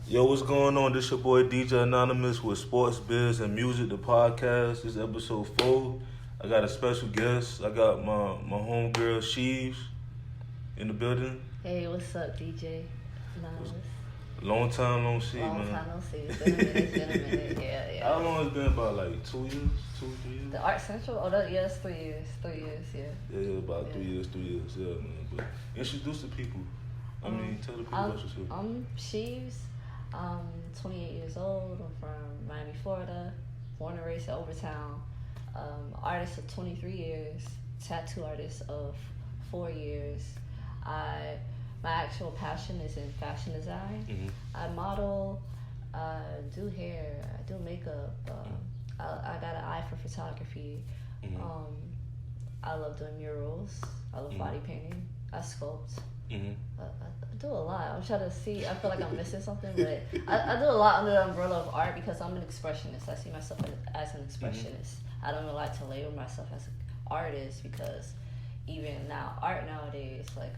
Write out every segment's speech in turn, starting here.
Yo, what's going on? This your boy DJ Anonymous with Sports Biz and Music, the podcast. This is episode 4. I got a special guest. I got my homegirl Sheeeves in the building. Hey, what's up, DJ? Anonymous. Long time no see, Long man. time no see. It's been a minute. It's been a minute. Yeah. How long it's been? About like 2 years? 2, 3 years? The Art Central? Oh, it's 3 years. 3 years, yeah. Yeah, about 3 years, yeah, man. But introduce the people. Tell the people about yourself. I'm Sheeeves. I'm 28 years old. I'm from Miami, Florida. Born and raised in Overtown. Artist of 23 years. Tattoo artist of 4 years. My actual passion is in fashion design. Mm-hmm. I model, do hair, I do makeup. I got an eye for photography. Mm-hmm. I love doing murals. I love body painting. I sculpt. Mm-hmm. I do a lot. I'm trying to see. I feel like I'm missing something, but I do a lot under the umbrella of art because I'm an expressionist. I see myself as an expressionist. I don't really like to label myself as an artist because even now, art nowadays, like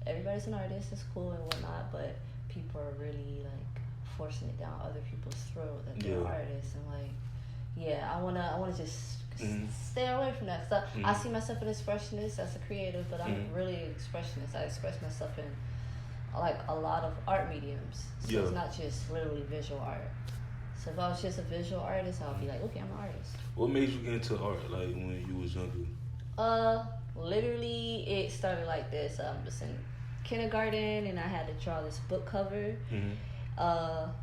everybody's an artist. It's cool and whatnot, but people are really like forcing it down other people's throat that they're artists and like, I wanna just stay away from that stuff. I see myself as an expressionist, as a creative, but I'm really an expressionist. I express myself in like a lot of art mediums. So it's not just literally visual art. So if I was just a visual artist, I'll be like, okay, I'm an artist. What made you get into art, like when you was younger? Literally, it started like this. I was in kindergarten, and I had to draw this book cover.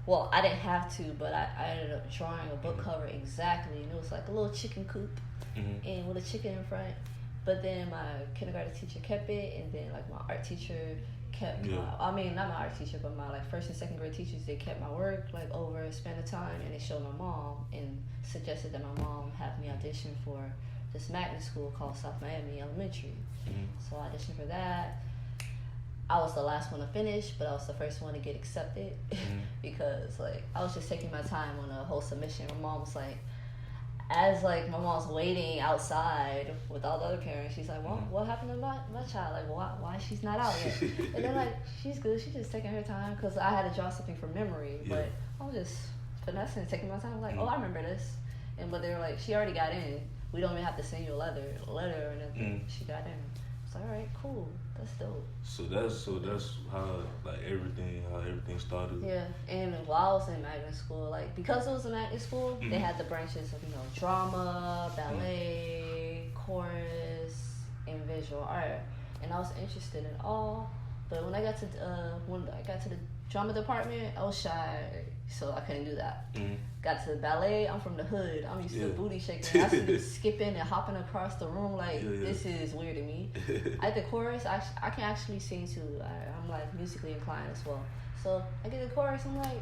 Well, I didn't have to, but I ended up drawing a book cover exactly, and it was like a little chicken coop, and with a chicken in front. But then my kindergarten teacher kept it, and then like my art teacher kept not my art teacher, but my like first and second grade teachers, they kept my work like over a span of time, and they showed my mom and suggested that my mom have me audition for this magnet school called South Miami Elementary. So I auditioned for that. I was the last one to finish, but I was the first one to get accepted because like I was just taking my time on a whole submission. My mom was like, as like my mom's waiting outside with all the other parents, she's like, well, what happened to my child? Like, why she's not out yet? And they're like, she's good. She's just taking her time because I had to draw something from memory. But I was just finessing, taking my time. I was like, I remember this. But they were like, she already got in. We don't even have to send you a letter or anything. She got in. It's all right, cool. That's dope. So that's how everything started. Yeah, and while I was in magnet school, like because it was a magnet school, they had the branches of drama, ballet, chorus, and visual art, and I was interested in all. But when I got to the drama department, I was shy, so I couldn't do that. Got to the ballet, I'm from the hood. I'm used to booty shaking. I see them skipping and hopping across the room like this is weird to me. At the chorus, I can actually sing too. I'm like musically inclined as well. So I get the chorus, I'm like,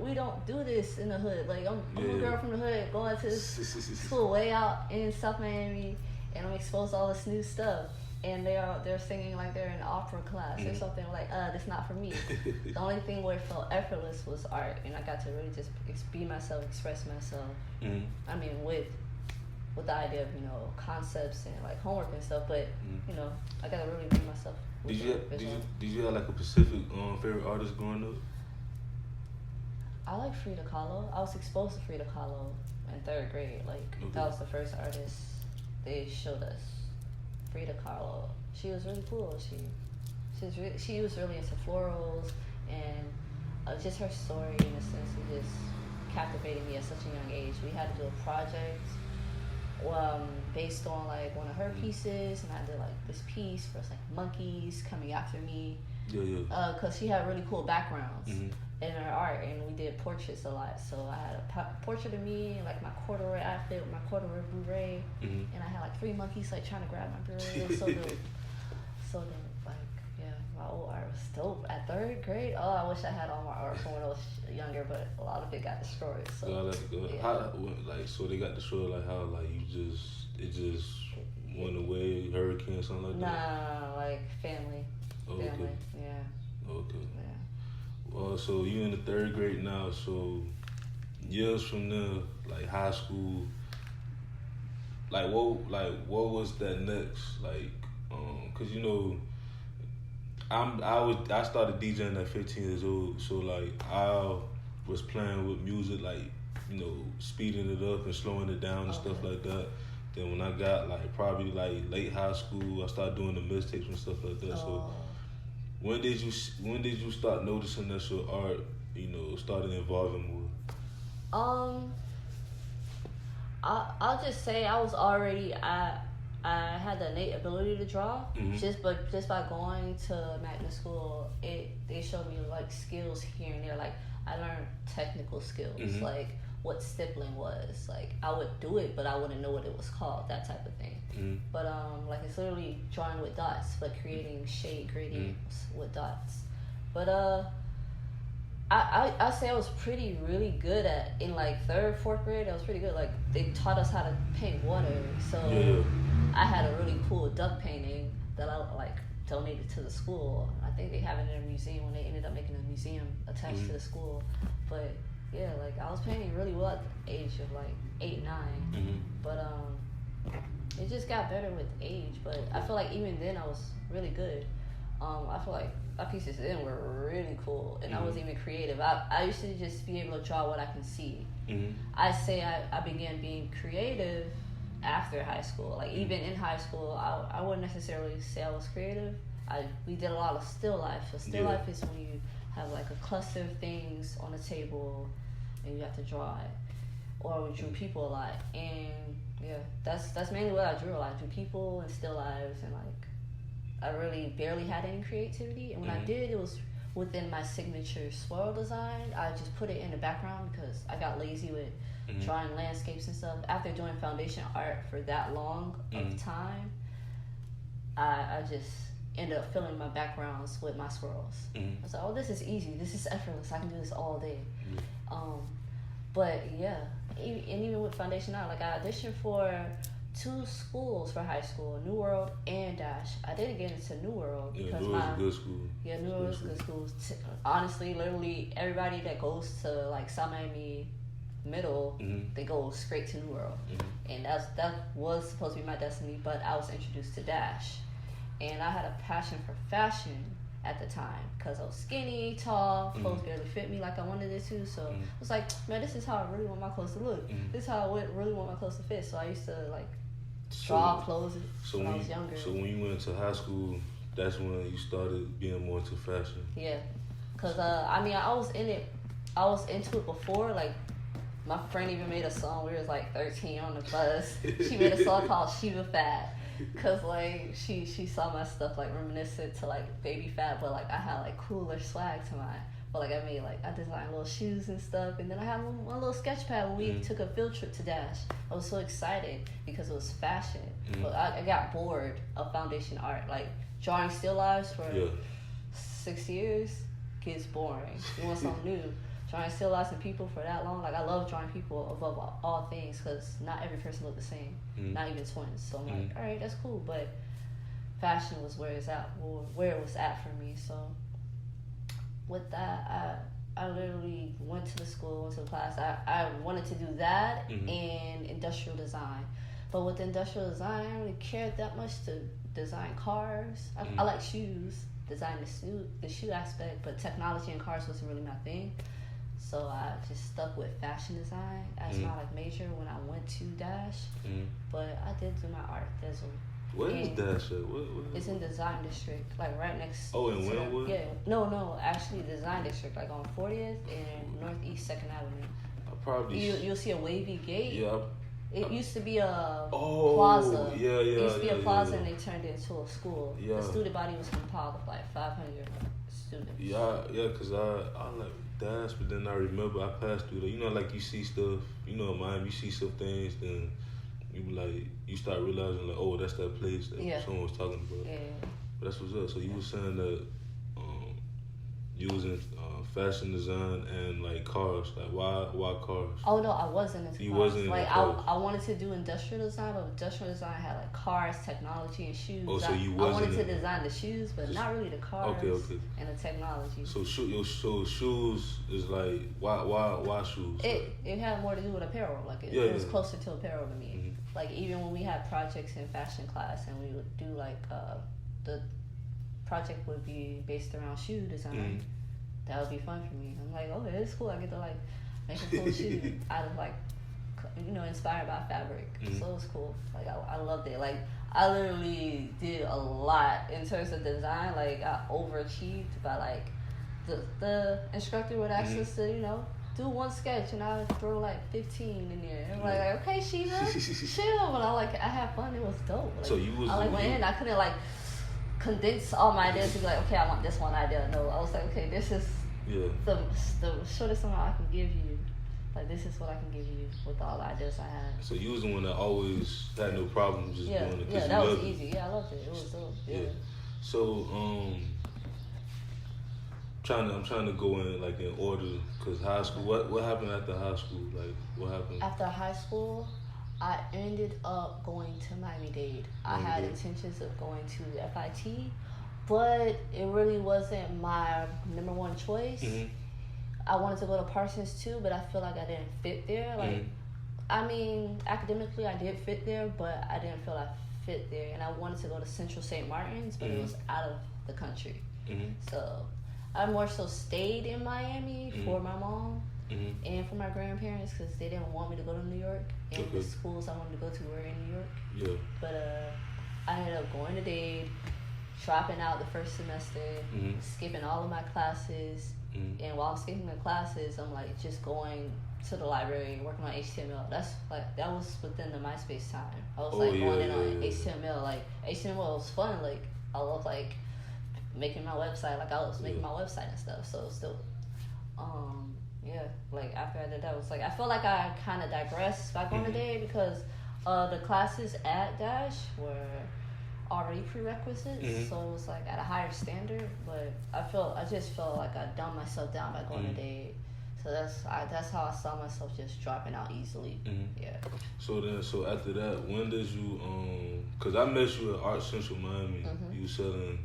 we don't do this in the hood. Like I'm a girl from the hood going to school way out in South Miami, and I'm exposed to all this new stuff. And they're singing like they're in opera class or something. Like, that's not for me. The only thing where it felt effortless was art, and I got to really just be myself, express myself. I mean, with the idea of concepts and like homework and stuff, but I got to really be myself. Did you have like a specific favorite artist growing up? I like Frida Kahlo. I was exposed to Frida Kahlo in 3rd grade. Like that was the first artist they showed us. Frida Kahlo. She was really cool. She was really into florals, and just her story in a sense it just captivated me at such a young age. We had to do a project based on like one of her pieces, and I did like this piece where it's like monkeys coming after me. Because she had really cool backgrounds in her art, and we did portraits a lot. So I had a portrait of me in like my corduroy outfit with my corduroy beret, and I had like 3 monkeys like trying to grab my beret. It was so dope. So dope. Like, my old art was dope. At 3rd grade, I wish I had all my art from when I was younger, but a lot of it got destroyed. So so they got destroyed. Like how like it just went away, hurricane or something like that. Nah, like family. Okay. Family. Yeah. Okay. Yeah. Well, so you in the 3rd grade now. So years from there, like high school, what was that next? Like, cause I started DJing at 15 years old, so like I was playing with music, like speeding it up and slowing it down and stuff like that. Then when I got like probably like late high school, I started doing the mixtapes and stuff like that. So when did you start noticing that your art started involving more? I'll just say I was already I had the innate ability to draw. Just by going to magnet school, they showed me like skills here and there. Like I learned technical skills, like what stippling was. Like I would do it, but I wouldn't know what it was called. That type of thing. But like it's literally drawing with dots, but creating shade gradients with dots. But I say I was really good at in like 3rd, 4th grade. I was pretty good. Like they taught us how to paint water, so I had a really cool duck painting that I like donated to the school. I think they have it in a museum when they ended up making a museum attached to the school. But yeah, like I was painting really well at the age of like 8, 9. But it just got better with age. But I feel like even then I was really good. I feel like my pieces then were really cool, and I wasn't even creative. I used to just be able to draw what I can see. I say I began being creative after high school. Like even in high school, I wouldn't necessarily say I was creative. We did a lot of still life. So still life is when you have like a cluster of things on a table, and you have to draw it. Or we drew people a lot, and yeah, that's mainly what I drew a lot. I drew people and still lives, and like I really barely had any creativity. And when I did, it was within my signature swirl design. I just put it in the background because I got lazy with drawing landscapes and stuff. After doing foundation art for that long of time, I just ended up filling my backgrounds with my swirls. I was like, oh, this is easy. This is effortless. I can do this all day. But yeah, and even with foundation art, like I auditioned for 2 schools for high school, New World and Dash. I didn't get into New World because New World's a good school. Yeah, New World's a good school. Honestly, literally everybody that goes to like South Miami Middle, they go straight to New World, and that was supposed to be my destiny. But I was introduced to Dash, and I had a passion for fashion at the time because I was skinny, tall, clothes barely fit me like I wanted it to. So I was like, man, this is how I really want my clothes to look. This is how I really want my clothes to fit. So I used to like draw clothes when I was younger. So when you went to high school, that's when you started being more into fashion. Yeah, cause I mean I was into it before. Like my friend even made a song. We was like 13 on the bus. She made a song called Shiva Fat. Cause like she saw my stuff like reminiscent to like Baby Fat, but like I had like cooler swag to mine. But like I designed little shoes and stuff, and then I had one little sketch pad when we took a field trip to Dash. I was so excited because it was fashion. But I got bored of foundation art. Like drawing still lives for 6 years gets boring. You want something new. Drawing still lives and people for that long, like I love drawing people above all things because not every person look the same, not even twins. So I'm like, all right, that's cool. But fashion was where it was at for me. So with that, I literally went to the school, went to the class. I wanted to do that and industrial design. But with industrial design, I didn't really care that much to design cars. I like shoes, design the shoe aspect, but technology and cars wasn't really my thing. So I just stuck with fashion design as my like major when I went to Dash. But I did do my art thizzle. Where is Dash at? What? It's in Design District, like right next. Oh, in Wynwood? Yeah, no, actually Design District, like on 40th and Northeast 2nd Avenue. I probably. You'll see a wavy gate. Yeah. It used to be a plaza. Yeah. It used to be a plaza, and they turned it into a school. Yeah. The student body was compiled of like 500 students. Yeah, cause I like Dash, but then I remember I passed through there. You know, like you see stuff. You know, in Miami, you see some things, then you start realizing like, oh, that's that place that someone was talking about. Yeah. But that's what's up. So you were saying that you was in fashion design and like cars. Like why cars? Oh no, I wasn't into you cars. Wasn't like into cars. I wanted to do industrial design, but industrial design had like cars, technology, and shoes. Oh, so you I wasn't wanted to design the shoes, but not really the cars. Okay. And the technology. So shoes is like why shoes? It had more to do with apparel. Like it was closer to apparel to me. Like even when we had projects in fashion class and we would do like the project would be based around shoe design. That would be fun for me. I'm like, okay, it's cool. I get to like make a cool shoe out of like, inspired by fabric. So it was cool. Like I loved it. Like I literally did a lot in terms of design. Like I overachieved by like the instructor would ask us to do one sketch, and I would throw like 15 in there. And I'm like, okay, Sheena, chill. But I had fun. It was dope. Like, so you was I went in. I couldn't like condense all my ideas to be like, okay, I want this one idea. No, I was like, okay, this is the shortest amount I can give you. Like, this is what I can give you with all the ideas I had. So you was the one that always had no problem just doing it. Yeah, that was easy. Yeah, I loved it. It was dope. Yeah. So I'm trying to go in like in order, because high school. What happened after high school? Like, what happened after high school? I ended up going to Miami-Dade. I had intentions of going to FIT, but it really wasn't my number one choice. I wanted to go to Parsons too, but I feel like I didn't fit there. Like, I mean, academically I did fit there, but I didn't feel I fit there. And I wanted to go to Central St. Martin's, but it was out of the country. So I more so stayed in Miami for my mom and for my grandparents, because they didn't want me to go to New York. And the schools I wanted to go to were in New York. But I ended up going to Dade, dropping out the first semester, skipping all of my classes. And while I'm skipping the classes, I'm like just going to the library and working on HTML. That was within the MySpace time. I was going in on HTML. Like, HTML was fun. Like, I love like making my website. Like, I was making my website and stuff. So still, like after I did that, was like I felt like I kind of digressed by going to Dade, because the classes at Dash were already prerequisites, so it was like at a higher standard. But I just felt like I dumbed myself down by going to Dade. So that's how I saw myself just dropping out easily. Yeah. So after that, when did you cause I met you at Art Central Miami. You selling,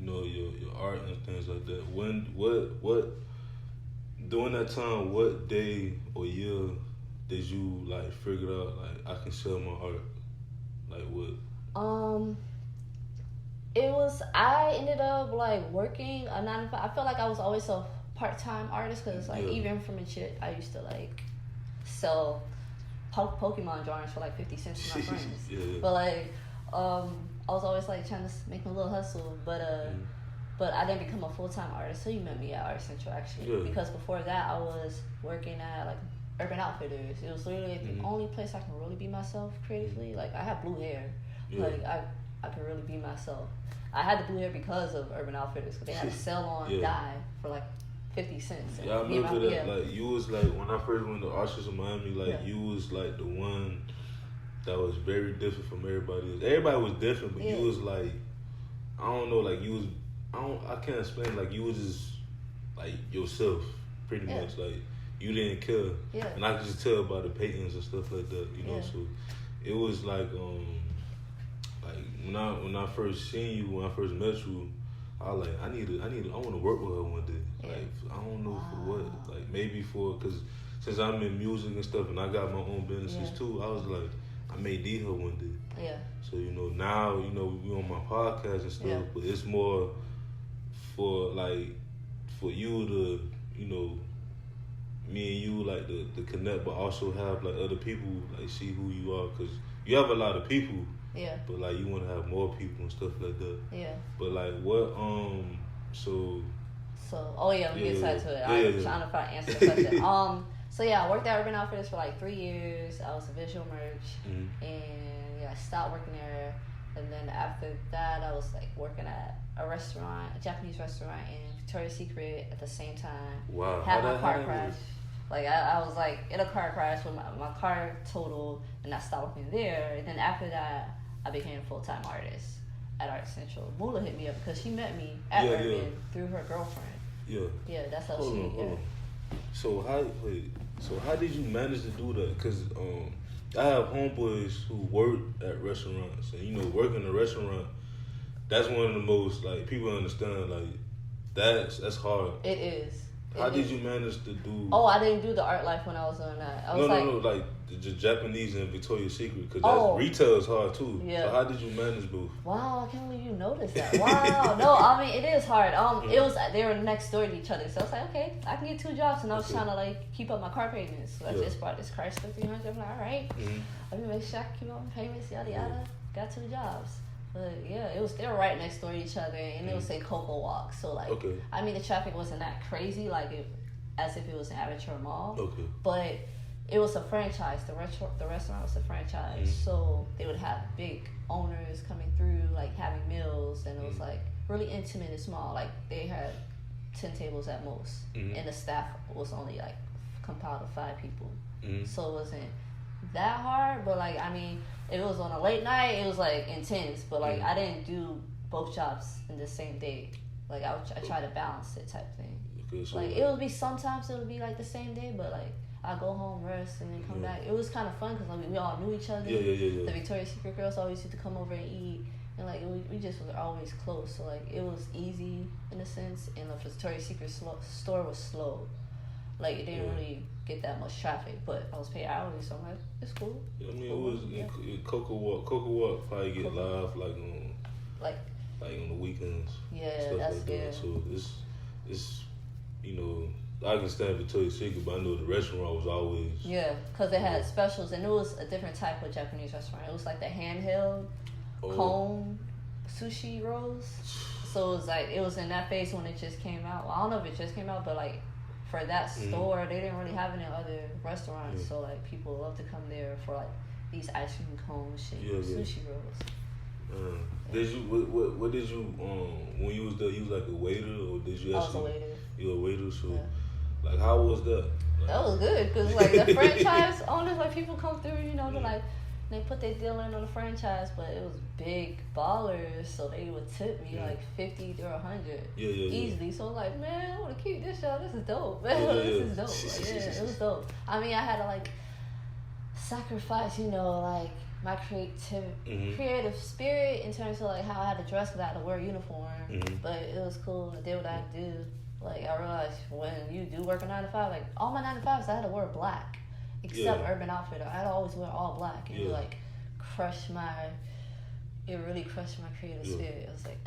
your art and things like that. What during that time, what day or year did you like figure out like I can sell my art? Like what? I ended up like working a 9 to 5. I felt like I was always a part-time artist, because like even from a chit, I used to like sell Pokemon drawings for like 50 cents to my friends. But like I was always like trying to make my little hustle, but I didn't become a full-time artist. So you met me at Art Central actually, because before that I was working at like Urban Outfitters. It was literally the only place I can really be myself creatively. Like, I have blue hair. Like I could really be myself. I had the blue hair because of Urban Outfitters, because they had a sale on dye for like 50 cents. I remember that. Like, you was like, when I first went to Art Central Miami, like you was like the one that was very different from everybody else. Everybody was different, but you was like, I don't know, like you was, I can't explain, like you was just like yourself, pretty much. Like, you didn't care. And I could just tell by the paintings and stuff like that, so it was like when I first seen you, when I first met you, I was like, I want to work with her one day. Like, I don't know for what, like maybe because since I'm in music and stuff and I got my own businesses too, I was like, I may need her one day. So, now, we on my podcast and stuff, but it's more for you to, me and you, like, to connect, but also have, like, other people, like, see who you are, because you have a lot of people, but, like, you want to have more people and stuff like that. But, like, what, let me get started to it. I'm trying to find answer the question. I worked at Urban Outfitters for, like, 3 years. I was a visual merch, and, I stopped working there, and then after that, I was, like, working at a Japanese restaurant in Victoria's Secret at the same time. Wow. Had my car crash. Like, I was, like, in a car crash with my car totaled, and I stopped working there. And then after that, I became a full-time artist at Art Central. Mula hit me up because she met me at Urban through her girlfriend. Yeah, that's how hold on. So how did you manage to do that? Because I have homeboys who work at restaurants, and working in a restaurant, that's one of the most, like, people understand, like, that's hard. It is. How did you manage to do? Oh, I didn't do the art life when I was doing that. I was no, like the Japanese and Victoria's Secret, because retail is hard too. Yeah. So how did you manage both? Wow, I can't believe you noticed that. Wow, no, I mean it is hard. It was they were next door to each other, so I was like, okay, I can get 2 jobs, and I was trying to like keep up my car payments. So I just bought this Chrysler 300. I'm like, all right, let me make sure I can keep up my payments. Yada yada. Got 2 jobs. But yeah, they were right next door to each other, and it would say Coco Walk. So like, I mean, the traffic wasn't that crazy, like as if it was an amateur mall. But it was a franchise. The restaurant was a franchise, so they would have big owners coming through, like having meals, and it was like really intimate and small. Like they had 10 tables at most, and the staff was only like compiled of 5 people. So it wasn't that hard, but like I mean. If it was on a late night, it was like intense, but like I didn't do both jobs in the same day. Like I try to balance it type thing. Okay, so like it would be sometimes it would be like the same day, but like I go home, rest, and then come back. It was kind of fun because like we all knew each other. The Victoria's Secret girls always used to come over and eat, and like we just were always close. So like it was easy in a sense, and the Victoria's Secret store was slow. Like it didn't really get that much traffic, but I was paid hourly, so I'm like, it's cool. I mean, it was Coco Walk probably get live like on the weekends. Yeah, that's like good. That. So it's you know, I can stand Victoria's Secret, but I know the restaurant was always because they had specials, and it was a different type of Japanese restaurant. It was like the handheld cone sushi rolls. So it was like it was in that phase when it just came out. Well, I don't know if it just came out, but like. For that store, they didn't really have it in other restaurants, so like people love to come there for like these ice cream cones, sushi rolls. Did you what did you when you was there? You was like a waiter, or did you actually? I was a waiter. You were a waiter, so like how was that? Like, that was good because like the franchise owners, like people come through, you know, they're like. They put their deal in on the franchise, but it was big ballers, so they would tip me like 50 or 100 easily. So I'm like, man, I want to keep this show. This is dope, man. This is dope. Like, it was dope. I mean, I had to like sacrifice, you know, like my creative spirit in terms of like how I had to dress because I had to wear a uniform. But it was cool. I did what I had to do. Like I realized when you do work a 9 to 5, like all my 9 to 5s, I had to wear black. Except Urban Outfitter, I'd always wear all black, and it like it really crushed my creative spirit. I was like,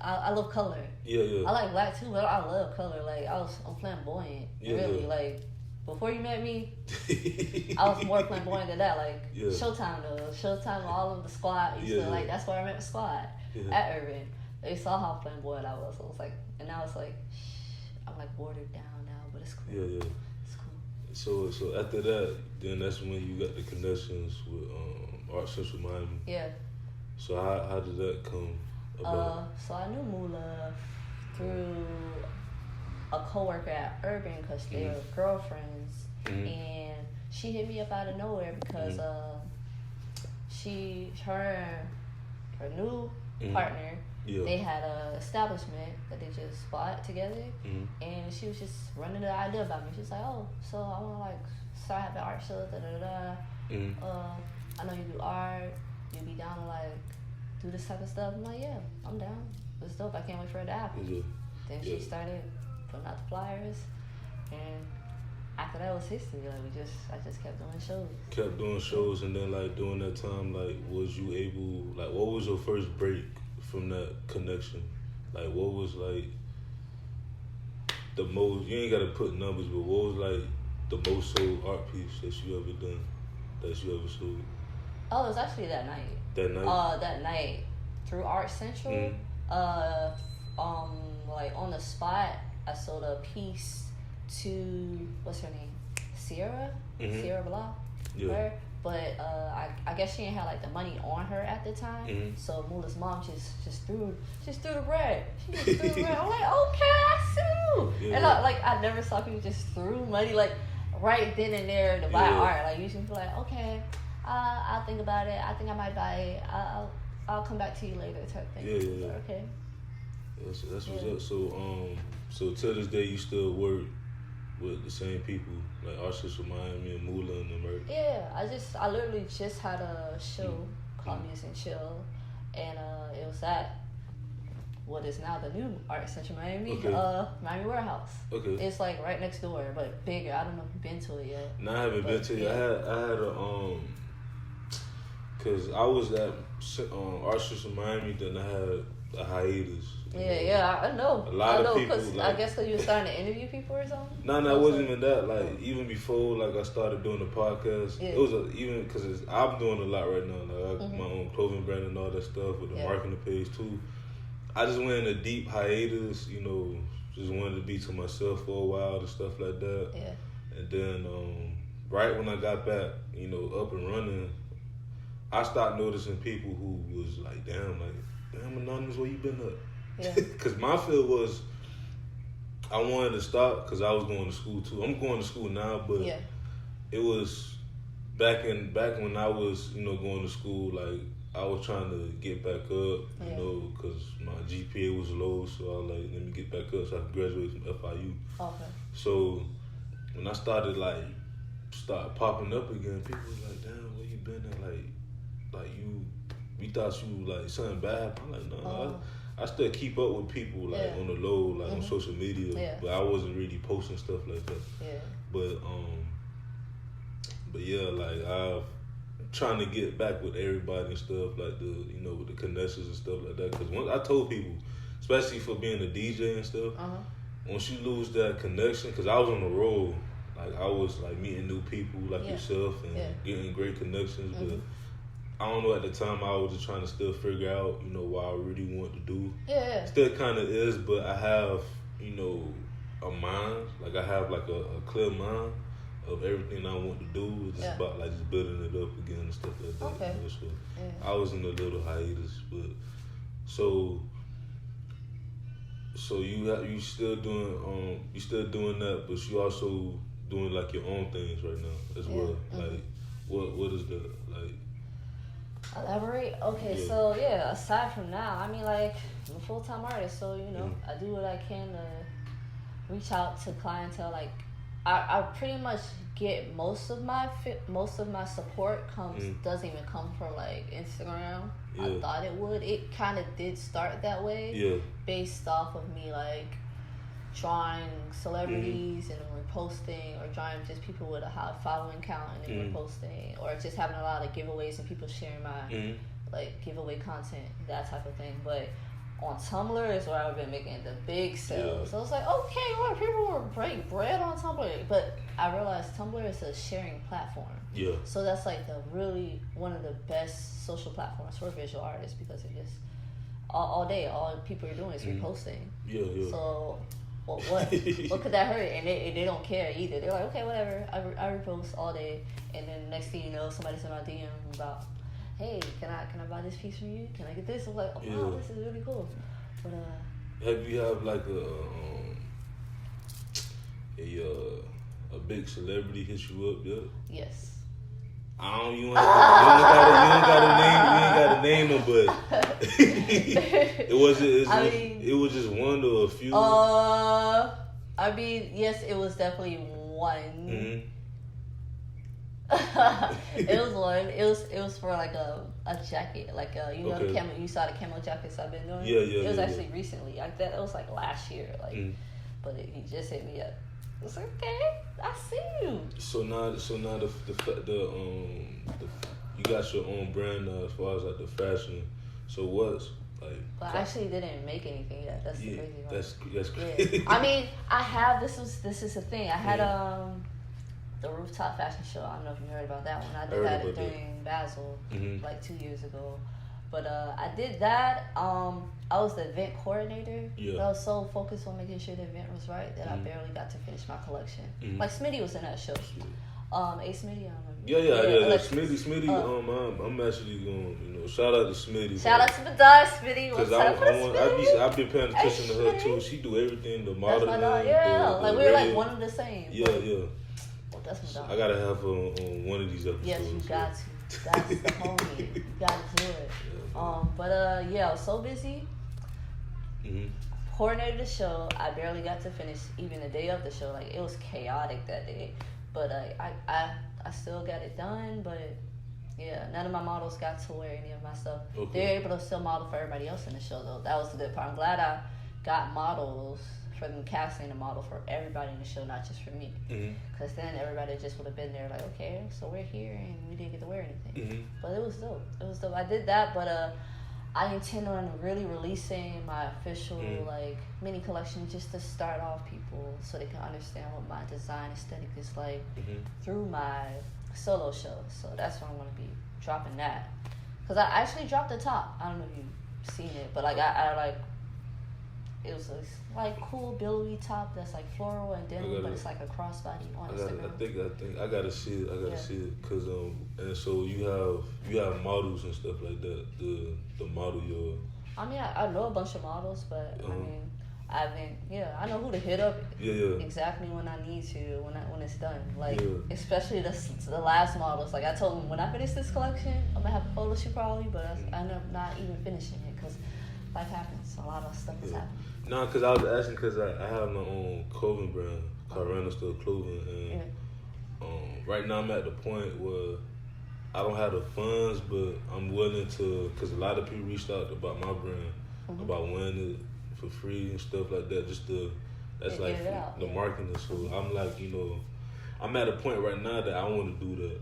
I love color. I like black too, but I love color. Like I'm flamboyant. Really, like before you met me, I was more flamboyant than that. Like Showtime though, Showtime, all of the squad used to like. That's where I met the squad at Urban. They saw how flamboyant I was. So it was like, and now it's like, I'm like watered down now, but it's cool. So after that, then that's when you got the connections with Art Central Miami. Yeah. So how did that come about? So I knew Mula through a coworker at Urban because they were girlfriends, and she hit me up out of nowhere because her new partner. They had an establishment that they just bought together, and she was just running the idea about me. She was like, "Oh, so I want to like start having art shows, I know you do art. You be down to like do this type of stuff." I'm like, "Yeah, I'm down. It's dope. I can't wait for it to happen." Then she started putting out the flyers, and after that was history. Like I just kept doing shows. Kept doing shows, and then like during that time, like was you able? Like, what was your first break? From that connection, like what was like the most? You ain't gotta put numbers, but what was like the most sold art piece that you ever done? That you ever sold? Oh, it was actually that night. That night through Art Central. Like on the spot, I sold a piece to what's her name, Sierra Blah. Her. But I guess she didn't have like the money on her at the time, so Mula's mom just threw the bread. She just threw the bread. I'm like, okay, I see you. And I never saw people just threw money like right then and there to buy art. Like usually people like, okay, I'll think about it. I think I might buy it. I'll come back to you later type thing. Like, okay. That's what's up. So to this day you still work with the same people, like Art Central Miami and Mula and them, right? Yeah, I literally just had a show called Music and Chill, and it was at what is now the new Art Center Miami, Okay. Miami Warehouse. Okay. It's like right next door, but bigger. I don't know if you've been to it yet. No, I haven't been to it. Yeah. I had a cause I was at Art Center Miami, then I had a hiatus. Yeah, I know. A lot of people, because like, I guess because you were starting to interview people or something. No, it wasn't even that. Like, even before, like, I started doing the podcast, it was even because I'm doing a lot right now. Like, I got my own clothing brand and all that stuff with the marketing page too. I just went in a deep hiatus, you know, just wanted to be to myself for a while and stuff like that. Yeah. And then, right when I got back, you know, up and running, I started noticing people who was like, damn, Anonymous, where you been at? Yeah. Because my feel was, I wanted to stop because I was going to school too. I'm going to school now, but it was back when I was, you know, going to school. Like, I was trying to get back up, you know, because my GPA was low. So I was like, let me get back up so I could graduate from FIU. Okay. So when I started popping up again, people was like, damn, where you been at? Like we thought you like something bad. I'm like, no. I still keep up with people like on the low, like on social media, but I wasn't really posting stuff like that. Yeah. But yeah, like I'm trying to get back with everybody and stuff, like with the connections and stuff like that. Because once I told people, especially for being a DJ and stuff, once you lose that connection, because I was on the road, like I was like meeting new people like yourself and getting great connections, but I don't know, at the time I was just trying to still figure out, you know, what I really want to do. Yeah. Still kind of is, but I have, you know, a mind. Like, I have, like, a clear mind of everything I want to do. It's just about, like, just building it up again and stuff like that. Okay. You know? So I was in a little hiatus, but so you still doing that, but you also doing, like, your own things right now as well. Like, what is that, like? Elaborate? Okay, so aside from now, I mean, like, I'm a full-time artist, so, you know, I do what I can to reach out to clientele. Like, I pretty much get most of my support doesn't even come from, like, Instagram. I thought it would. It kind of did start that way based off of me, like, drawing celebrities and reposting, or drawing just people with a high following count and then reposting, or just having a lot of giveaways and people sharing my like giveaway content, that type of thing. But on Tumblr is where I've been making the big sales. So I was like, okay, well, people will break bread on Tumblr, but I realized Tumblr is a sharing platform. Yeah. So that's like really one of the best social platforms for visual artists, because it just all day, all people are doing is reposting. Yeah. So what could that hurt? And they don't care either. They're like, okay, whatever. I repost all day, and then next thing you know, somebody sent my DM about, hey, can I buy this piece from you? Can I get this? I'm like, oh wow, this is really cool. But have you have like a big celebrity hit you up yet? Yes. You ain't gotta name them, but it was just one or a few. I mean, yes, it was definitely one. It was one. It was for like a jacket, like the camo. You saw the camo jackets I've been doing. Yeah. It was actually recently. Like that. It was like last year. Like, but he just hit me up. I was like, okay, I see you. So now you got your own brand now as far as like the fashion. So what's like? But I actually didn't make anything yet. That's the crazy part. That's crazy. Yeah. I mean, I have this is the thing. I had the rooftop fashion show. I don't know if you heard about that one. I did that during Basel like 2 years ago. But I did that. I was the event coordinator. Yeah. I was so focused on making sure the event was right that I barely got to finish my collection. Like Smitty was in that show. A Smitty, I don't know. Yeah. Smitty. I'm actually going. Shout out to Smitty. Shout out to my dog Smitty. Because I've been paying attention to her too. She do everything. The modeling. That's my dog. Yeah, like we're like one of the same. Yeah. Well, that's my dog. I gotta have her on one of these episodes. Yes, you got to. That's the homie. You gotta do it. But I was so busy. Coordinated the show. I barely got to finish even the day of the show. Like, it was chaotic that day. But I still got it done. But Yeah, none of my models got to wear any of my stuff. Okay. They're able to still model for everybody else in the show, though. That was the good part. I'm glad I got models for them casting a model for everybody in the show, not just for me. Because then everybody just would have been there like, okay, so we're here and we didn't get to wear anything. But it was dope. It was dope. I did that, but I intend on really releasing my official like mini collection just to start off people so they can understand what my design aesthetic is like through my solo show. So that's why I'm going to be dropping that. Because I actually dropped the top. I don't know if you've seen it, but like I like, it was a like cool billowy top that's like floral and denim, but it's like a crossbody on Instagram. I think I gotta see it. I gotta see it because and so you have models and stuff like that. The model your. I mean, I know a bunch of models, but I mean, I haven't. Yeah, I know who to hit up. Exactly when I need to when it's done. Like especially the last models. Like I told them when I finish this collection, I'm gonna have a photo shoot probably, but I end up not even finishing it because life happens. A lot of stuff is happening. No, because I was asking because I have my own clothing brand called Random Store Clothing, and right now I'm at the point where I don't have the funds, but I'm willing to, because a lot of people reached out about my brand, about wearing it for free and stuff like that, that's like the marketing. So I'm like, I'm at a point right now that I want to do that.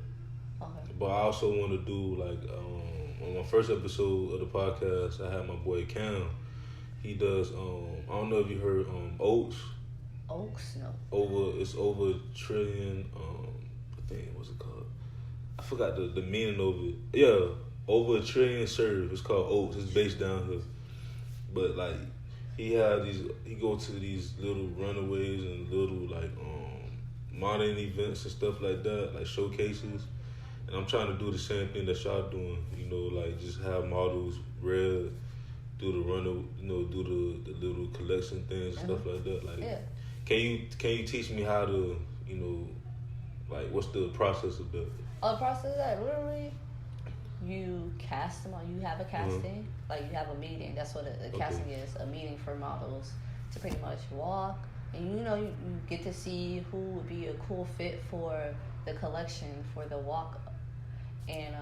But I also want to do like, on my first episode of the podcast, I had my boy Cam. He does, I don't know if you heard Oats. Oaks? No. It's over a trillion, I think, what's it called? I forgot the meaning of it. Yeah, over a trillion serve. It's called Oats. It's based down here. But like, he go to these little runaways and little like, modern events and stuff like that, like showcases. And I'm trying to do the same thing that y'all doing, like just have models read, do the do the little collection things and stuff like that. Like, can you teach me how to, like what's the process of that? The process of that, literally, you cast them. You have a casting, like you have a meeting. That's what a casting is, a meeting for models to pretty much walk, and you get to see who would be a cool fit for the collection for the walk, and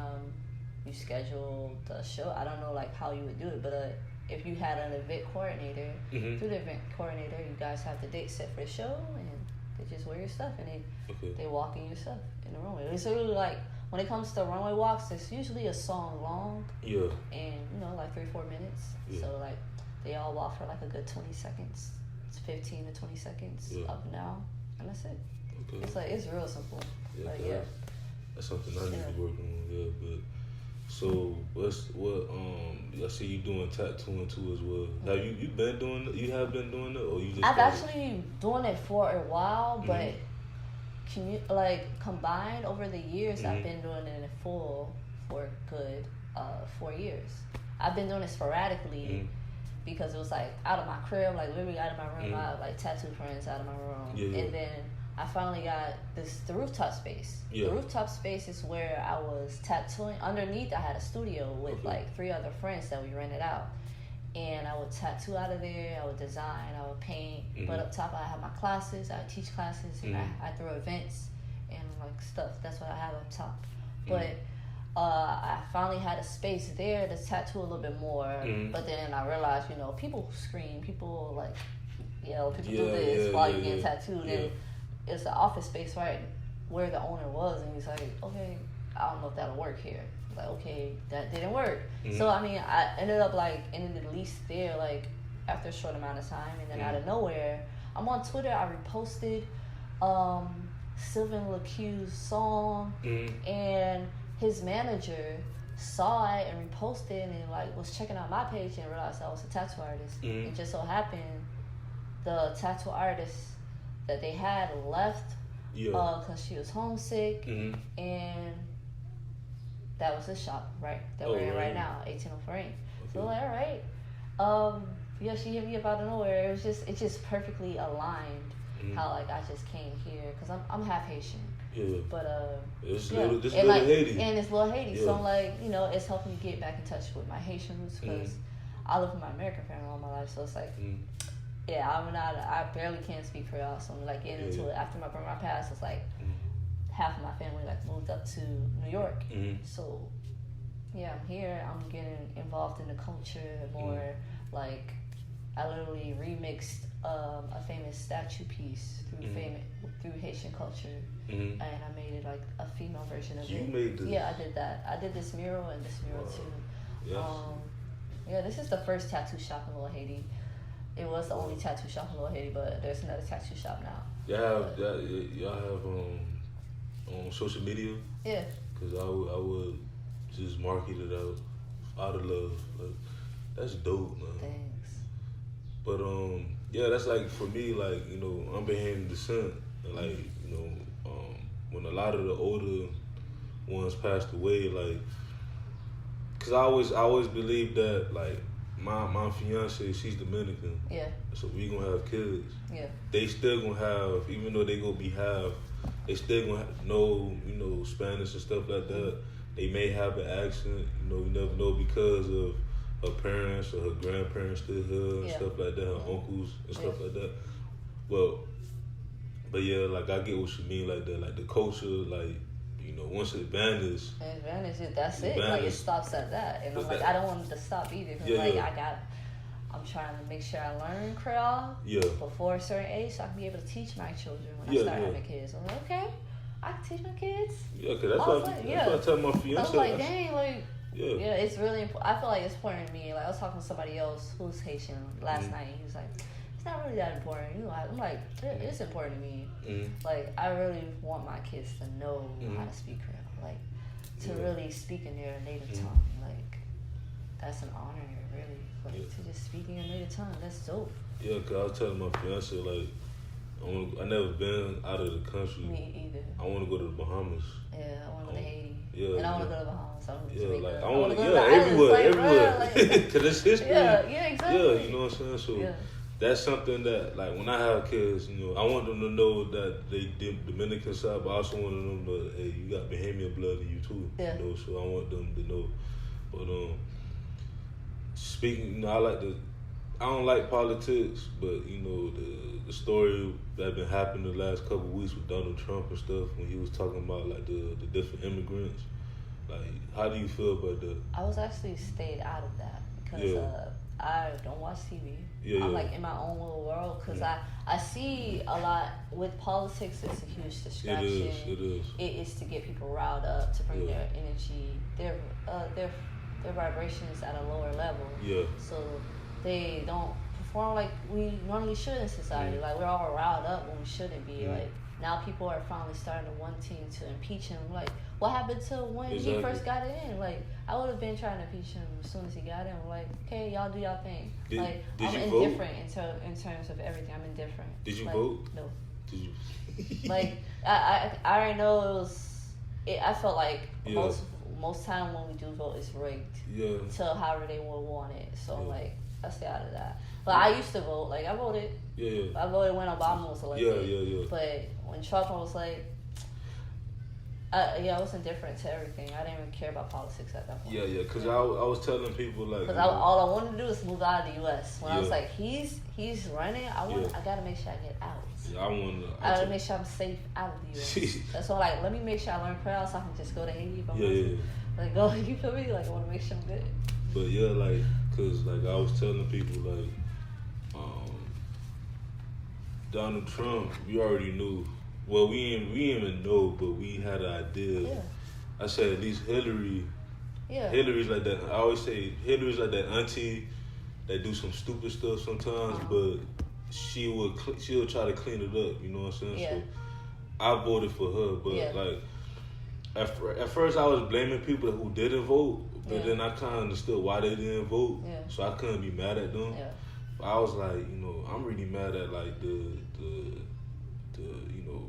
you schedule the show. I don't know like how you would do it, but if you had an event coordinator, through the event coordinator, you guys have the date set for the show, and they just wear your stuff, and they walk in your stuff in the runway. It's really like, when it comes to runway walks, it's usually a song long, and like 3-4 minutes. So like they all walk for like a good 20 seconds. It's 15 to 20 seconds up and down, and that's it. It's like, it's real simple. That's something I need to work on. But so I see you doing tattooing too as well. Have you been doing it? You have been doing it, or you just? I've actually doing it for a while, but combined over the years, I've been doing it in full for good 4 years. I've been doing it sporadically because it was like out of my crib, like literally out of my room. I have like tattoo friends out of my room, and then I finally got the rooftop space. The rooftop space is where I was tattooing. Underneath, I had a studio with like 3 other friends that we rented out. And I would tattoo out of there, I would design, I would paint. But up top, I had my classes, I would teach classes, and I throw events and like stuff. That's what I have up top. But I finally had a space there to tattoo a little bit more. But then I realized, people scream, people like yell, people do this while you're getting tattooed. And it's the office space right where the owner was, and he's like, okay, I don't know if that'll work here. Like, okay, that didn't work. So I mean, I ended up like ending the lease there like after a short amount of time, and then out of nowhere, I'm on Twitter. I reposted Sylvan LaCue's song, and his manager saw it and reposted and like was checking out my page and realized I was a tattoo artist. It just so happened the tattoo artist that they had left because she was homesick, and that was the shop that we're in right now, 1804. So like, all right, she hit me up out of nowhere. It just perfectly aligned how like I just came here because I'm half Haitian. But it's little Haiti, and it's little Haiti. So I'm like, it's helping me get back in touch with my Haitian roots because I lived with my American family all my life. So it's like. I barely can speak Creole, so I'm like getting into it. After my grandma passed, it's like half of my family like moved up to New York. Mm-hmm. So yeah, I'm here. I'm getting involved in the culture more. Like I literally remixed a famous statue piece through Haitian culture, and I made it like a female version of it. You made this? Yeah, I did that. I did this mural and this mural too. Yes. Yeah, this is the first tattoo shop in Little Haiti. It was the only tattoo shop in Little Haiti, but there's another tattoo shop now. Y'all have on social media? Yeah. Cause I would just market it out of love. Like, that's dope, man. Thanks. But yeah, that's like for me, like, you know, I'm Bahamian descent, and like, you know, when a lot of the older ones passed away, like, cause I always believed that, like, my fiance, she's Dominican. Yeah. So we gonna have kids. Yeah. They still gonna have, even though they gonna be half, they still gonna know, you know, Spanish and stuff like that. They may have an accent, you know, you never know because of her parents or her grandparents still here and stuff like that, her uncles and stuff like that. But yeah, like I get what you mean, like that, like the culture, like, you know, once it vanishes. That's it. Like it stops at that, and I'm like, I don't want it to stop either. Cause I'm trying to make sure I learn Creole before a certain age, so I can be able to teach my children when I start having kids. I'm like, okay, I can teach my kids. Yeah, cause that's what I tell my fiance. I was like, dang, like. Yeah, it's really important. I feel like it's important to me. Like I was talking to somebody else who's Haitian last night. He was like, "It's not really that important." You know, I'm like, "It's important to me." Like I really want my kids to know how to speak Creole, like to really speak in their native tongue. Like that's an honor, really. Like to just speak in your native tongue. That's dope. Yeah, cause I was telling my fiance like, I never been out of the country. Me either. I want to go to the Bahamas. Yeah, I want to go to Haiti. Yeah, and I want to go to the Bahamas. Like I want to go everywhere. Like, cause it's history. Yeah, exactly. Yeah, you know what I'm saying. So that's something that, like, when I have kids, you know, I want them to know that they Dominican side, but I also want them to know, hey, you got Bahamian blood in you too. Yeah. You know, so I want them to know. But speaking, you know, I don't like politics, but you know the story that been happening the last couple of weeks with Donald Trump and stuff when he was talking about like the different immigrants. Like, how do you feel about that? I was actually stayed out of that because I don't watch TV. I'm like in my own little world because I see a lot with politics. It's a huge distraction. It is. It is to get people riled up, to bring their energy, their vibrations at a lower level. Yeah. So they don't perform like we normally should in society. Like we're all riled up when we shouldn't be. Like now people are finally starting to wanting to impeach him. Like what happened to when he first got it in? Like I would have been trying to impeach him as soon as he got in. Like okay, y'all do y'all thing. I'm indifferent in terms of everything. I'm indifferent. Did you vote? No. Did you? Like I already know it was. I felt like most time when we do vote, it's rigged. Yeah. To however they would want it. So like I stay out of that. But I used to vote. Like I voted. Yeah. I voted when Obama was elected. Yeah. But when Trump was like, I was indifferent to everything. I didn't even care about politics at that point. Yeah. Because I was telling people like. Because all I wanted to do is move out of the U.S. When I was like, he's running. I gotta make sure I get out. Yeah, I gotta make sure I'm safe out of the U.S. That's why, like, let me make sure I learn Creole so I can just go to Haiti if I want to. Like, go, you feel me? Like, I want to make sure I'm good. But yeah, like, cause like I was telling people like, Donald Trump, we already knew. Well, we didn't even know, but we had an idea. Yeah. I said at least Hillary. Yeah. Hillary's like that. I always say Hillary's like that auntie that do some stupid stuff sometimes, but she'll try to clean it up. You know what I'm saying? Yeah. So I voted for her, but like at first I was blaming people who didn't vote, but then I kind of understood why they didn't vote. Yeah. So I couldn't be mad at them. Yeah. But I was like, you know, I'm really mad at like the you know,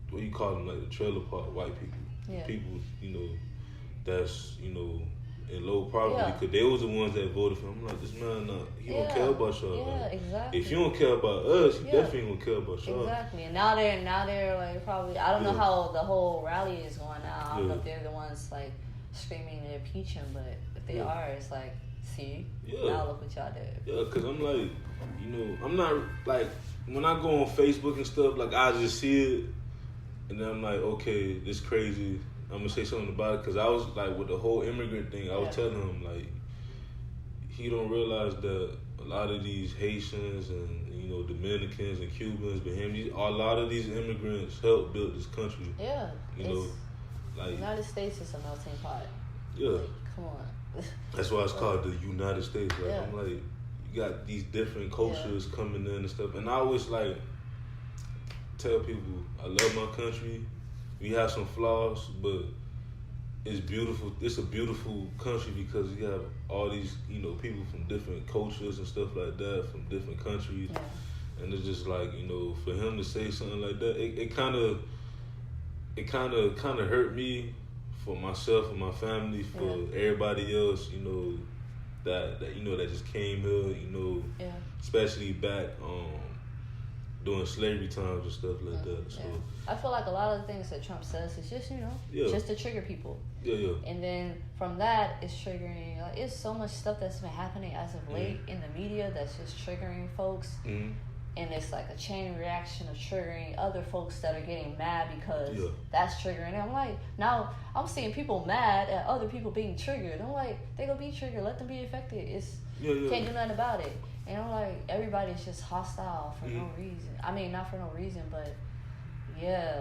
what you call them, like the trailer park white people. Yeah. People, you know, that's, you know, in low poverty, because they was the ones that voted for him. I'm like, this man, he don't care about y'all. Yeah, like, exactly. If you don't care about us, he definitely don't care about y'all. Exactly. And now they're like probably, I don't know how the whole rally is going now. I don't know if they're the ones like screaming to impeach him, but if they are, it's like, see, now look what y'all did. Yeah, because I'm like, you know, I'm not like, when I go on Facebook and stuff, like I just see it, And then I'm like, okay, this crazy. I'm gonna say something about it because I was like, with the whole immigrant thing, I was telling him like, he don't realize that a lot of these Haitians and Dominicans and Cubans, Bahamians, a lot of these immigrants helped build this country. Yeah, like the United States is a melting pot. Yeah, like, come on. That's why it's called the United States. Like yeah. I'm like, you got these different cultures coming in and stuff, and I always like tell people I love my country. We have some flaws, but it's beautiful. It's a beautiful country because you have all these, people from different cultures and stuff like that, from different countries. Yeah. And it's just like, for him to say something like that, it kind of hurt me for myself and my family, for everybody else, that just came here, especially back during slavery times and stuff like that. So I feel like a lot of the things that Trump says is just, just to trigger people. Yeah. And then from that, it's triggering. Like, it's so much stuff that's been happening as of late in the media that's just triggering folks. Mm-hmm. And it's like a chain reaction of triggering other folks that are getting mad because that's triggering them. I'm like, now I'm seeing people mad at other people being triggered. I'm like, they gonna be triggered. Let them be affected. Can't do nothing about it. And I'm like, everybody's just hostile for no reason. I mean, not for no reason, but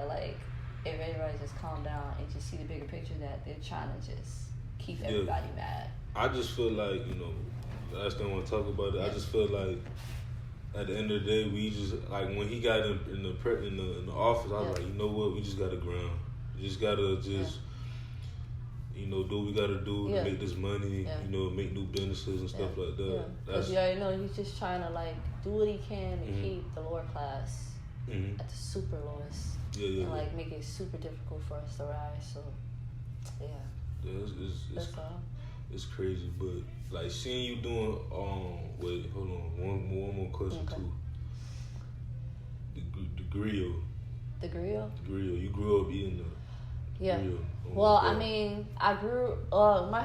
like, if everybody just calm down and just see the bigger picture that they're trying to just keep everybody mad. I just feel like, last thing I want to talk about it, I just feel like at the end of the day, we just, like, when he got in the office, I was like, you know what, we just got to ground. We just got to just, do what we got to do to make this money, make new businesses and stuff like that. Yeah, because you already know he's just trying to, like, do what he can to keep the lower class at the super lowest. And, like, make it super difficult for us to rise. So, it's crazy, but like seeing you doing wait, hold on, one more question too. The grill. The grill? The grill. You grew up eating the grill. Well, I mean, I grew my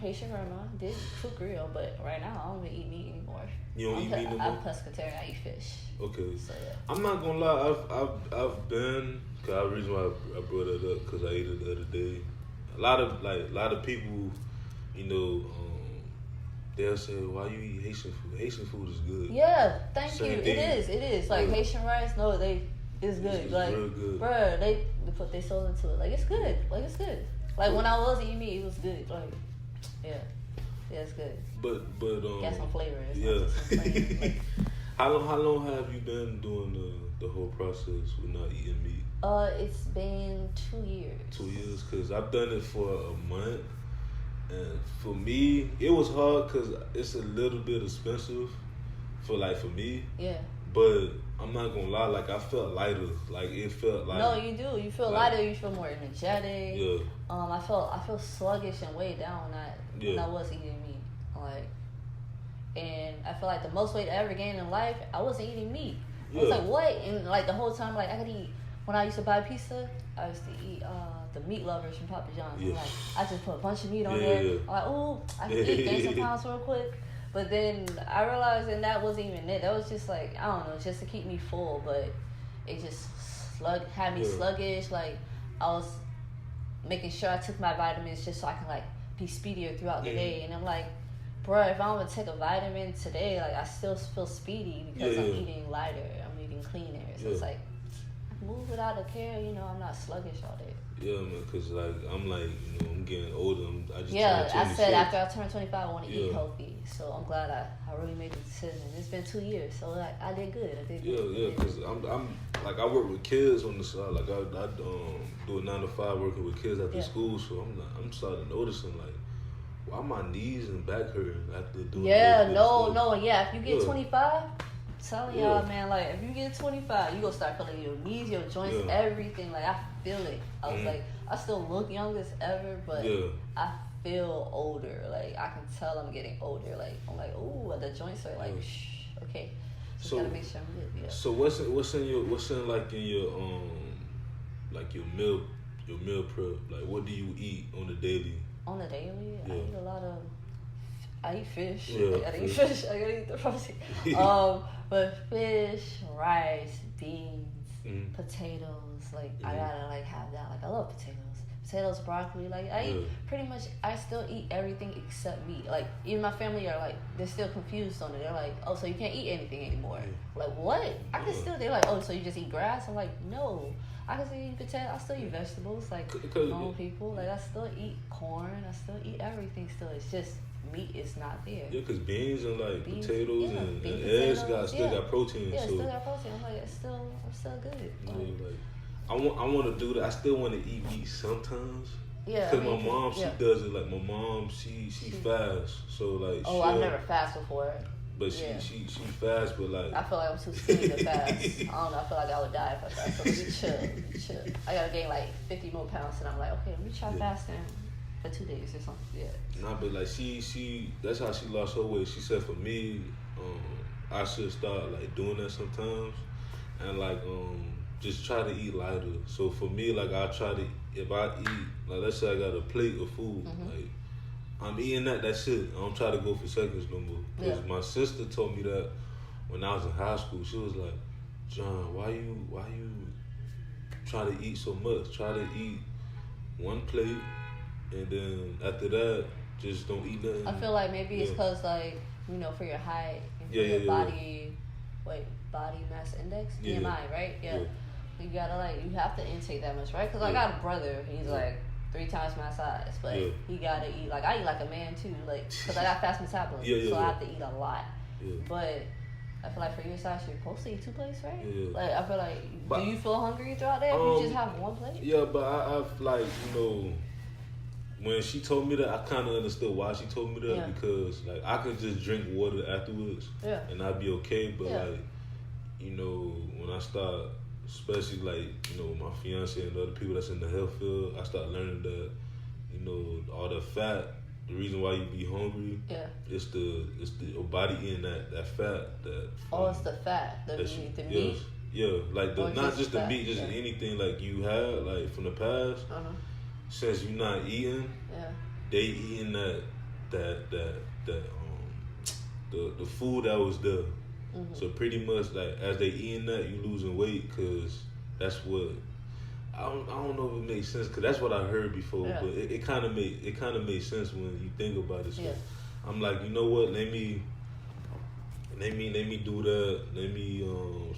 Haitian grandma did cook grill, but right now I don't even eat meat anymore. You don't eat meat anymore? I'm pescatarian. I eat fish. Okay. So I'm not gonna lie. I've been. Cause the reason why I brought it up because I ate it the other day. A lot of people, they'll say, "Why you eat Haitian food? Haitian food is good." Yeah, thank you. It is. Like Haitian rice. No, it's good. It's like, real good. Bruh, they put their soul into it. Like, it's good. Like, when I was eating meat, it was good. Like, yeah, it's good. But got some flavor. It's yeah. not just some flavor. How long have you been doing the whole process with not eating meat? It's been 2 years. 2 years, cause I've done it for a month, and for me, it was hard cause it's a little bit expensive for me. Yeah. But I'm not gonna lie, like I felt lighter. Like it felt like. No, you do. You feel lighter. You feel more energetic. Yeah. I feel sluggish and weighed down when I was eating meat. Like, and I feel like the most weight I ever gained in life, I wasn't eating meat. I was like, what? And like the whole time, like I could eat. When I used to buy pizza, I used to eat the meat lovers from Papa John's. Yeah. Like, I just put a bunch of meat on there. I'm like, ooh, I can gain some pounds real quick. But then I realized that wasn't even it. That was just like, I don't know, just to keep me full. But it just had me sluggish. Like, I was making sure I took my vitamins just so I can like be speedier throughout the day. And I'm like, bruh, if I'm gonna take a vitamin today, like I still feel speedy because I'm eating lighter. I'm eating cleaner. So it's like, move without a care, I'm not sluggish all day. Yeah, man, cause like I'm like, I'm getting older. I said after I turn 25, I want to eat healthy. So I'm glad I really made the decision. It's been 2 years, so like I did good. Cause I'm like I work with kids on the side. Like I do a 9 to 5 working with kids after school. So I'm starting noticing like, why my knees and back hurting after doing. If you get 25. Telling y'all, man, like, if you get 25, you gonna start feeling your knees, your joints, everything. Like, I feel it. I was like, I still look young as ever, but I feel older. Like, I can tell I'm getting older. Like, I'm like, ooh, the joints are like, okay. So gotta make sure I'm good. Yeah. So what's in your meal prep? Like, what do you eat on the daily? On the daily, I eat a lot of. I eat fish. Yeah, I gotta eat fish. I gotta eat the protein. But fish, rice, beans, potatoes. Like I gotta like have that. Like I love potatoes, broccoli. Like I eat pretty much. I still eat everything except meat. Like even my family are like they're still confused on it. They're like, oh, so you can't eat anything anymore? Like what? I can still. They're like, oh, so you just eat grass? I'm like, no. I can still eat potatoes. I still eat vegetables. Like normal people. Like I still eat corn. I still eat everything. Still, it's just meat is not there. Yeah, because beans and like potatoes and eggs still got protein. Yeah, so. Still got protein. I'm like, I'm still good. Like, I want to do that. I still want to eat meat sometimes. Yeah. Because my mom, she does it. Like my mom, she fasts. So like. Oh, I've never fasted before. But she fasts, but like. I feel like I'm too skinny to fast. I don't know. I feel like I would die if I fast. So let me chill. I gotta gain like 50 more pounds, and I'm like, okay, let me try fasting for 2 days or something. Yeah. Nah, but like she that's how she lost her weight. She said for me, I should start like doing that sometimes, and like just try to eat lighter. So for me, like I try to, if I eat, like let's say I got a plate of food, like I'm eating that's it. I don't try to go for seconds no more. Because my sister told me that when I was in high school. She was like, John, why you try to eat so much? Try to eat one plate, and then after that, just don't eat nothing. I feel like maybe it's because like, you know, for your height and your body, body mass index, BMI, right? Yeah. You gotta like, you have to intake that much, right? Because I got a brother, he's like 3 times my size, but he gotta eat, like I eat like a man too, like, because I got fast metabolism, so I have to eat a lot. But I feel like for your size, you're supposed to eat 2 plates, right? Like I feel like, do you feel hungry throughout that if you just have 1 plate? Yeah, but I've like, you know, when she told me that, I kind of understood why she told me that, because like I could just drink water afterwards, and I'd be okay. But like, you know, when I start, especially like, you know, my fiance and other people that's in the health field, I start learning that, you know, all the fat, the reason why you be hungry, it's the your body eating that fat that. It's the fat, the meat. Yeah, like not just the meat, just anything like you had like from the past. Since you're not eating, they eating the food that was there. So pretty much like as they eating that, you losing weight, cause that's what I don't know if it makes sense, cause that's what I heard before, but it kind of made sense when you think about it. So I'm like, you know what? Let me do that. Let me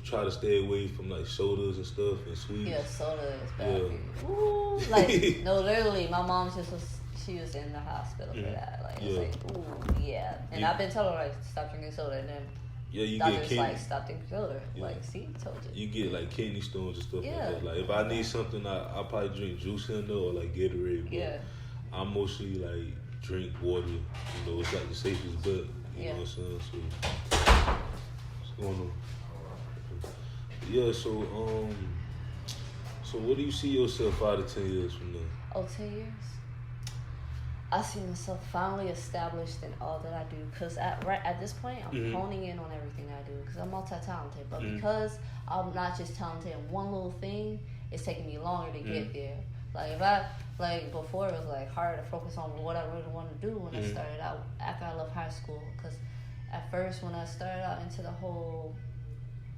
try to stay away from like sodas and stuff and sweets. Yeah, soda is bad for you. Ooh, like no, literally, my mom she was in the hospital for that. Like it's like, ooh, and I've been telling her like stop drinking soda, and then you doctors get kidney. Like stop drinking soda. Like see, told you. You get like kidney stones and stuff like that. Like if I need something, I probably drink juice in there or like Gatorade. But I mostly like drink water. You know, it's like the safest bet. You know what I'm saying? So what's going on? Yeah, so what do you see yourself 5 to 10 years from now? 10 years? I see myself finally established in all that I do, because at this point, I'm honing in on everything I do, because I'm multi-talented, but because I'm not just talented in one little thing, it's taking me longer to get there. Like if I, like before it was like hard to focus on what I really want to do when I started out, after I left high school, because at first when I started out into the whole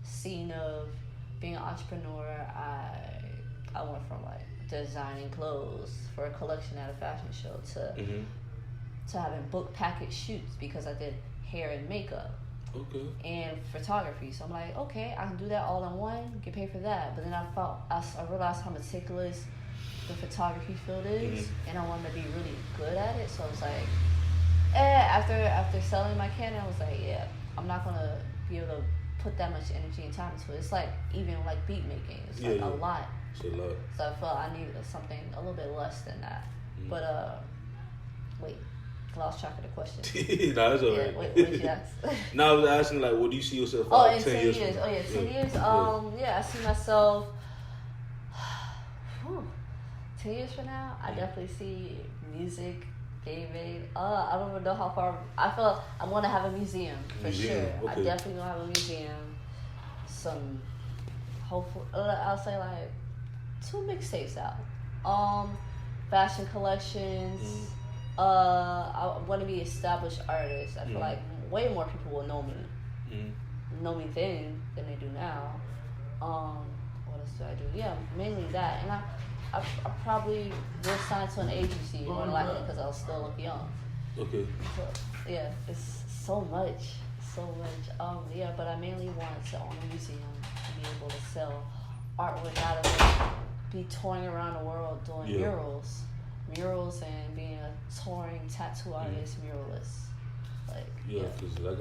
scene of being an entrepreneur, I went from like designing clothes for a collection at a fashion show to having book package shoots, because I did hair and makeup and photography. So I'm like, okay, I can do that all in one, get paid for that. But then I realized how meticulous the photography field is, and I wanted to be really good at it. So I was like, after selling my Canon, I was like, I'm not gonna be able to put that much energy and time into it. It's like even like beat making, it's like a lot. It's a lot. So I felt I needed something a little bit less than that. But wait, I lost track of the question. No, it's alright. What did you ask? No, I was asking like, what do you see yourself? In 10 years. 10 years. I see myself. 10 years from now, I definitely see music, gaming. I don't even know how far. I feel I want to have a museum for sure. Okay. I definitely want to have a museum. Some, hopefully, I'll say like 2 mixtapes out. Fashion collections. I want to be established artist. I feel like way more people will know me. Know me then than they do now. What what else do I do? Yeah, mainly that. And I probably will sign to an agency more than likely because I'll still look young. Okay. So, yeah, it's so much. Yeah, but I mainly want to own a museum to be able to sell art without be touring around the world doing murals and being a touring tattoo artist, muralist. Because like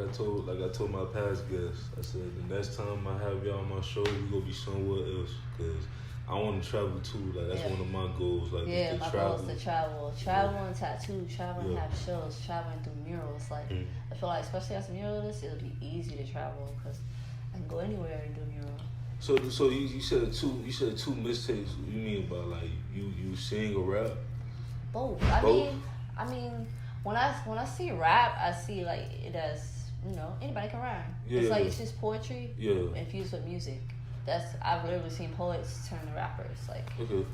I told my past guests, I said the next time I have y'all on my show, we gonna be somewhere else. Because I want to travel too. Like that's one of my goals. Like my goal is to travel and tattoo, travel and have shows, traveling through murals. Like I feel like, especially as a muralist, it'll be easy to travel because I can go anywhere and do a mural. So you said two mixtapes. You mean by like you sing or rap? Both. I mean, when I see rap, I see like it as anybody can rhyme. It's just poetry infused with music. I've literally seen poets turn to rappers.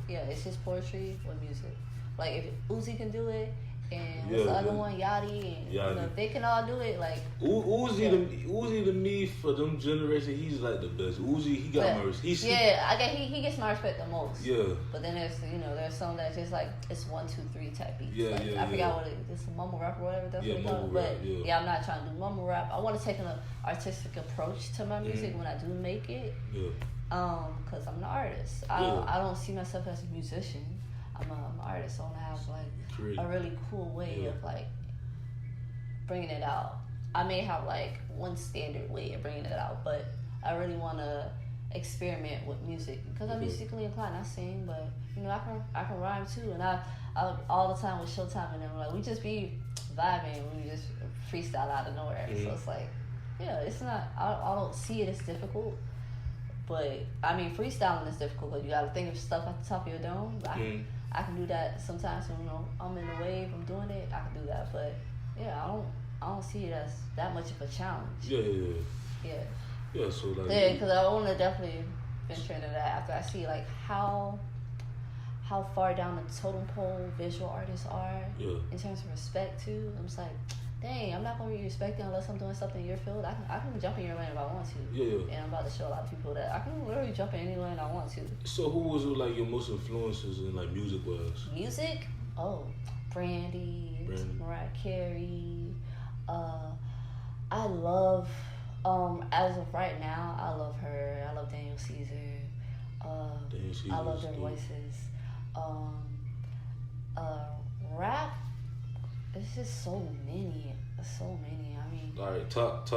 It's just poetry with music. Like if Uzi can do it, and what's the other one, Yachty, and they can all do it. Like Uzi to me for them generation, he's like the best. Uzi, he got my respect. He gets my respect the most. Yeah. But then there's some that's just like it's 1, 2, 3 type beats. I forgot what it's mumble rap or whatever that's what they call it. But I'm not trying to do mumble rap. I want to take an artistic approach to my music when I do make it. Because I'm an artist. I don't see myself as a musician. I'm an artist. So I want to have like a really cool way of like bringing it out. I may have like one standard way of bringing it out, but I really want to experiment with music because I'm musically inclined. I sing, but I can rhyme too. And I all the time with Showtime and them, like we just be vibing. We just freestyle out of nowhere. So it's like, it's not. I don't see it as difficult. But I mean, freestyling is difficult because you got to think of stuff at the top of your dome. I can do that sometimes when I'm in the wave, I'm doing it. I can do that, but I don't see it as that much of a challenge. Yeah. So like because I want to definitely venture into that after I see like how far down the totem pole visual artists are in terms of respect too. I'm just like, dang, I'm not gonna be respected unless I'm doing something in your field. I can jump in your lane if I want to. And I'm about to show a lot of people that I can literally jump in any lane I want to. So who was like your most influences in like music wise? Music? Oh, Brandy. Mariah Carey. I love as of right now, I love her. I love Daniel Caesar. I love their voices. Rap. It's just so many. I mean. All right, top.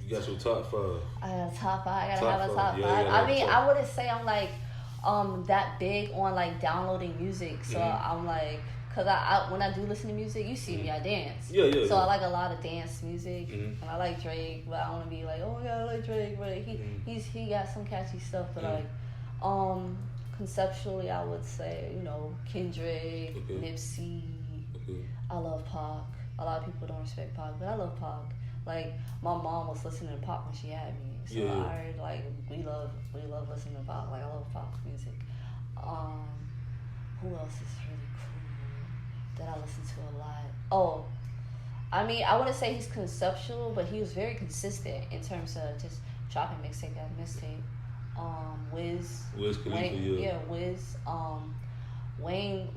You got your top 5. I got a top 5. I gotta have a top 5. I mean, I wouldn't say I'm like that big on like downloading music. So I'm like, cause I when I do listen to music, you see me, I dance. So I like a lot of dance music, and I like Drake, but I want to be like, oh my god, I like Drake, but he got some catchy stuff. But like, conceptually, I would say Kendrick, Nipsey. I love Pac. A lot of people don't respect Pac, but I love Pac. Like my mom was listening to Pac when she had me, so I heard like we love listening to Pac. Like I love Pac music. Who else is really cool that I listen to a lot? Oh, I mean I wouldn't say he's conceptual, but he was very consistent in terms of just dropping mixtape after mixtape. Wiz Khalifa, Wiz. Wayne.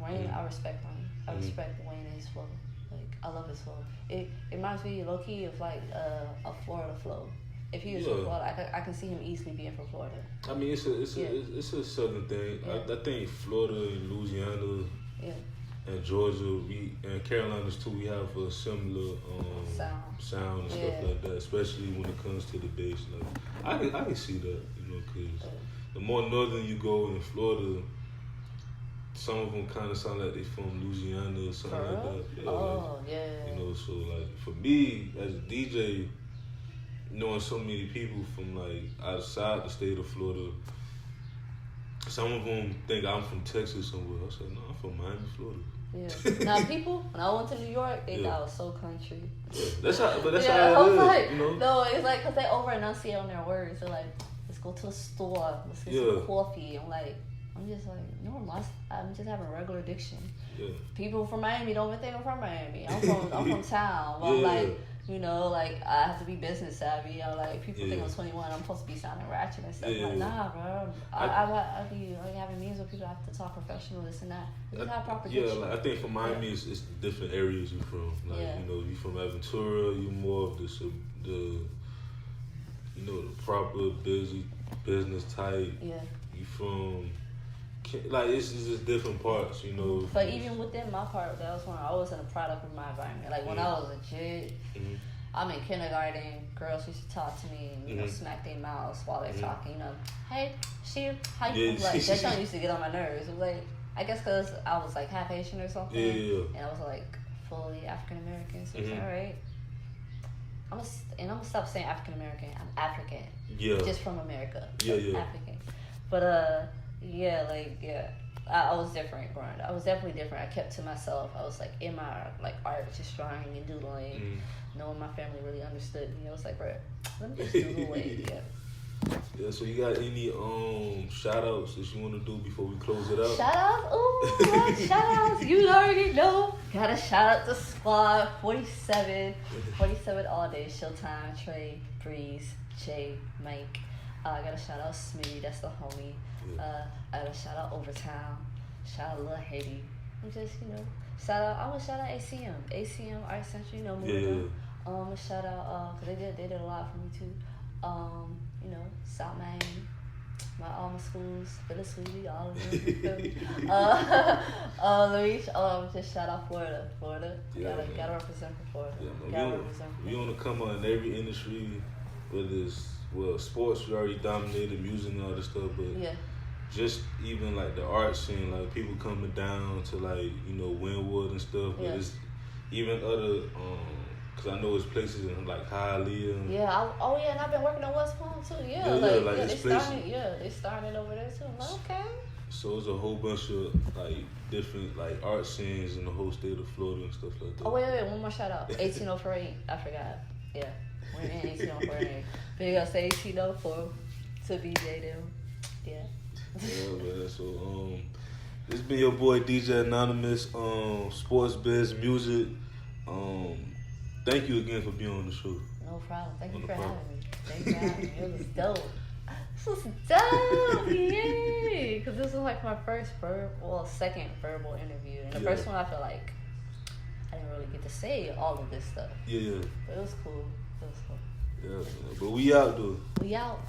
I respect him. I respect Wayne and his flow. Like I love his flow. It reminds me low key of like a Florida flow. If he was from Florida, I can see him easily being from Florida. I mean, it's a southern thing. I think Florida and Louisiana and Georgia, and Carolinas too, we have a similar sound and stuff like that. Especially when it comes to the bass. Like I can see that, because the more northern you go in Florida, some of them kind of sound like they from Louisiana or something like that. So like for me as a DJ, knowing so many people from like outside the state of Florida, some of them think I'm from Texas somewhere. I said, no, I'm from Miami, Florida. Now people, when I went to New York, they thought I was so country. That's how it is. Like, no, it's like because they over enunciate on their words. They're like, let's go to the store, let's get some coffee. I'm just like, no, I'm just having a regular diction. People from Miami don't even think I'm from Miami. I'm from town. But I'm like, You know, like, I have to be business savvy. You know, like, people think I'm 21. I'm supposed to be sounding ratchet and stuff. I'm like, nah, bro. I be like having meetings with people. I have to talk professional, this and that. This is how proper like, I think for Miami, it's different areas you from. Like, you know, you from Aventura, you more of the you know, the proper business type. Yeah. You from, like, it's just different parts, you know. But even within my part, that was when I wasn't a product of my environment. Like, when I was a kid, I'm in kindergarten, girls used to talk to me and, you know, smack their mouths while they're talking, you know. Hey, Sheeeves, how you like, that song used to get on my nerves. It was like, I guess because I was, like, half Asian or something. And I was, like, fully African-American. So it's all right. I'm gonna stop saying African-American. I'm African. Yeah. Just from America. Yeah. African. But, I was different growing up. I was definitely different. I kept to myself. I was like in my like art, just drawing and doodling. No one in my family really understood me. I was like, bro, let me just doodle away. Yeah, so you got any shout outs that you want to do before we close it out? Shout outs? Ooh, shout outs. You already know. Got a shout out to Squad 47. 47 all day. Showtime, Trey, Breeze, Jay, Mike. I got a shout out Smitty, that's the homie. I got a shout out Overtown. Shout out Lil Haiti. I'm just, you know, I want to shout out ACM Art Center, you know, a shout out, cause they did a lot for me too. You know, South Maimi, all my schools, Phyllis Sweetie, all of them. You feel me? Just shout out Florida. Gotta represent for Florida. We want to come on in every industry, whether it's sports we already dominated, music and all this stuff, but just even like the art scene, like people coming down to like, you know, Wynwood and stuff, but it's even other, cause I know it's places in like Hialeah. And and I've been working on West Palm too. They started over there too. I'm like, okay. So it's a whole bunch of like different like art scenes in the whole state of Florida and stuff like that. Oh wait, one more shout out. 1804. I forgot. Yeah. We're in 1804. Big up say 1804 to BJ them. Yeah. Man. So this been your boy DJ Anonymous, sports biz music. Thank you again for being on the show. No problem. Thank you for having me. It was dope. This was dope, yay! Because this was like my second verbal interview. And the first one I feel like I didn't really get to say all of this stuff. Yeah. But it was cool. Yeah, but we out though. We out.